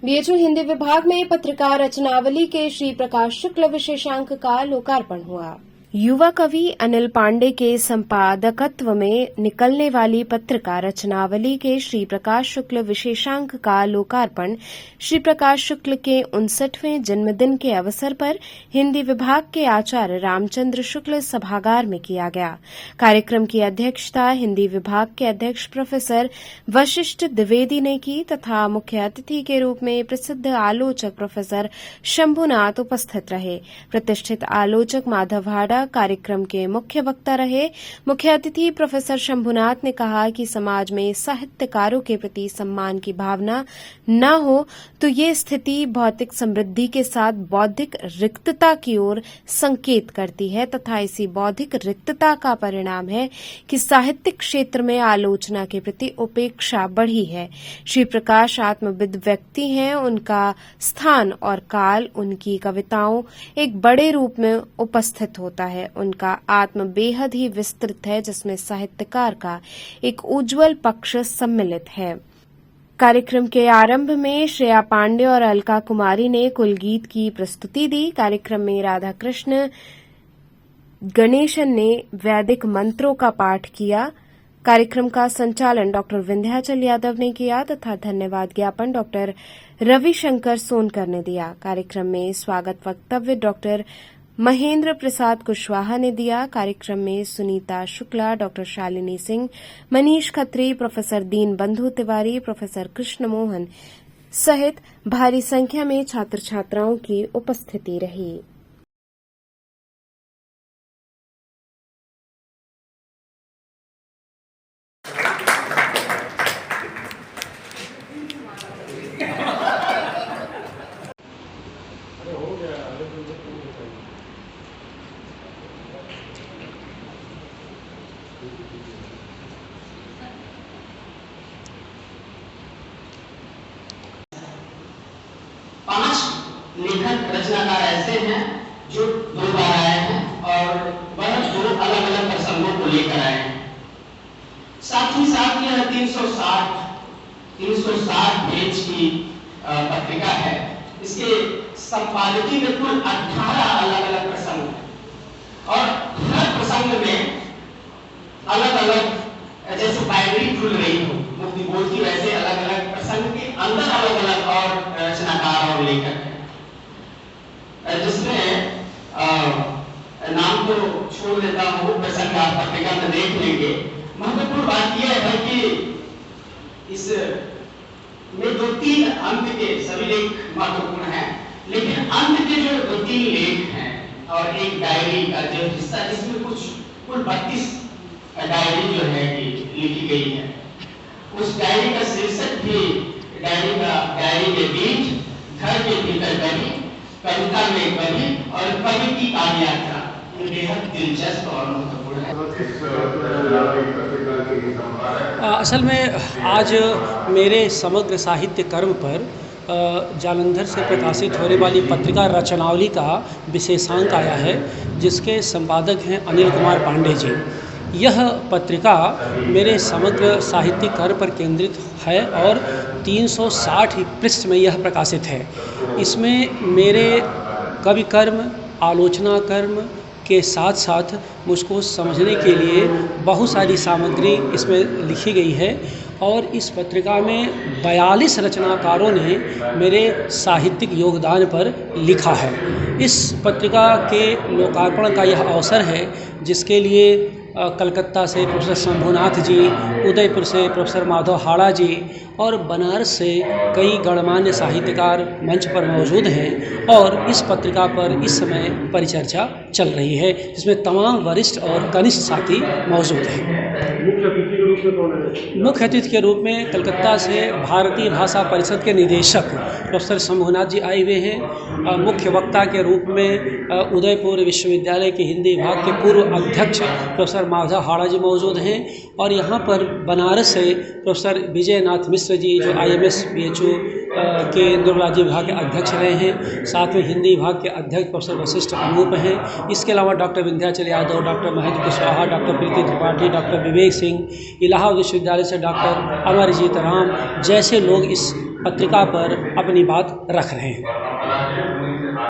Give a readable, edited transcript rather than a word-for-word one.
BHU Hindi विभाग में पत्रिका रचनावली के श्री प्रकाश शुक्ल विशेषांक का लोकार्पण हुआ। युवा कवि अनिल पांडे के संपादकत्व में निकलने वाली पत्रिका रचनावली के श्री प्रकाश शुक्ल विशेषांक का लोकार्पण श्री प्रकाश शुक्ल के 59वें जन्मदिन के अवसर पर हिंदी विभाग के आचार्य रामचंद्र शुक्ल सभागार में किया गया। कार्यक्रम की अध्यक्षता हिंदी विभाग के अध्यक्ष प्रोफेसर वशिष्ठ द्विवेदी ने की तथा मुख्य अतिथि के रूप में प्रसिद्ध आलोचक प्रोफेसर शंभुनाथ उपस्थित रहे। प्रतिष्ठित आलोचक माधव हाड़ा कार्यक्रम के मुख्य वक्ता रहे। मुख्य अतिथि प्रोफेसर शंभुनाथ ने कहा कि समाज में साहित्यकारों के प्रति सम्मान की भावना न हो तो ये स्थिति भौतिक समृद्धि के साथ बौद्धिक रिक्तता की ओर संकेत करती है तथा इसी बौद्धिक रिक्तता का परिणाम है कि साहित्यिक क्षेत्र में आलोचना के प्रति उपेक्षा बढ़ी है। श्री प्रकाश आत्मविद व्यक्ति हैं। उनका स्थान और काल उनकी कविताओं एक बड़े रूप में उपस्थित होता है। उनका आत्म बेहद ही विस्तृत है जिसमें साहित्यकार का एक उज्जवल पक्ष सम्मिलित है। कार्यक्रम के आरंभ में श्रेया पांडे और अलका कुमारी ने कुलगीत की प्रस्तुति दी। कार्यक्रम में राधा कृष्ण गणेशन ने वैदिक मंत्रों का पाठ किया। कार्यक्रम का संचालन डॉक्टर विंध्याचल यादव ने किया तथा धन्यवाद ज्ञापन डॉक्टर रविशंकर सोनकर ने दिया। कार्यक्रम में स्वागत वक्तव्य डॉक्टर महेंद्र प्रसाद कुशवाहा ने दिया। कार्यक्रम में सुनीता शुक्ला, डॉक्टर शालिनी सिंह, मनीष खत्री, प्रोफेसर दीन बंधु तिवारी, प्रोफेसर कृष्ण मोहन सहित भारी संख्या में छात्र छात्राओं की उपस्थिति रही। पांच लेखक रचनाकार ऐसे हैं जो दो बार आए हैं और वह दो अलग अलग प्रसंगों को लेकर आए हैं। साथ ही साथ यह 360 पेज की पत्रिका है। इसके संपादकीय में कुल 18 अलग अलग प्रसंग हैं और हर प्रसंग में अलग अलग जैसे बाइबली खुल रही हो मुक्ति बोध की, वैसे अलग अलग प्रसंग के अंदर अलग अलग और रचनाकार और लेखक हैं। जिसमें नाम तो छोड़ देता हूँ, प्रसंग आप पत्रिका में देख लेंगे। महत्वपूर्ण बात यह है कि इस में 2-3 अंक के सभी लेख महत्वपूर्ण हैं, लेकिन अंत के जो 2-3 लेख हैं और एक डायरी का जो हिस्सा जिसमें कुल 32 डायरी जो है कि लिखी गई है, उस डायरी का शीर्षक भी डायरी के बीच घर के भीतर कवि, कविता में कवि और कवि की काव्य यात्रा बेहद दिलचस्प और महत्वपूर्ण है। असल में आज मेरे समग्र साहित्य कर्म पर जालंधर से प्रकाशित होने वाली पत्रिका रचनावली का विशेषांक आया है, जिसके संपादक हैं अनिल कुमार पांडे जी। यह पत्रिका मेरे समग्र साहित्यिक कार्य पर केंद्रित है और 360 पृष्ठ में यह प्रकाशित है। इसमें मेरे कवि कर्म, आलोचना कर्म के साथ साथ मुझको समझने के लिए बहुत सारी सामग्री इसमें लिखी गई है और इस पत्रिका में 42 रचनाकारों ने मेरे साहित्यिक योगदान पर लिखा है। इस पत्रिका के लोकार्पण का यह अवसर है, जिसके लिए कलकत्ता से प्रोफेसर शंभुनाथ जी, उदयपुर से प्रोफेसर माधव हाड़ा जी और बनारस से कई गणमान्य साहित्यकार मंच पर मौजूद हैं और इस पत्रिका पर इस समय परिचर्चा चल रही है, जिसमें तमाम वरिष्ठ और कनिष्ठ साथी मौजूद हैं। मुख्य अतिथि के रूप में कलकत्ता से भारतीय भाषा परिषद के निदेशक प्रोफेसर शंभुनाथ जी आए हुए हैं। मुख्य वक्ता के रूप में उदयपुर विश्वविद्यालय के हिंदी विभाग के पूर्व अध्यक्ष प्रोफेसर माधव हाड़ा जी मौजूद हैं और यहाँ पर बनारस से प्रोफेसर विजयनाथ मिश्र जी, जो IMS BHU के इंद्रोलॉजी विभाग के अध्यक्ष रहे हैं। साथ में हिंदी विभाग के अध्यक्ष प्रोफेसर वशिष्ठ अनूप हैं। इसके अलावा doctor Vindhyachal Yadav, doctor Mahendra Kushwaha, doctor Preeti Tripathi, doctor Vivek Singh, Allahabad विश्वविद्यालय से डॉक्टर अमरजीत राम जैसे लोग इस पत्रिका पर अपनी बात रख रहे हैं।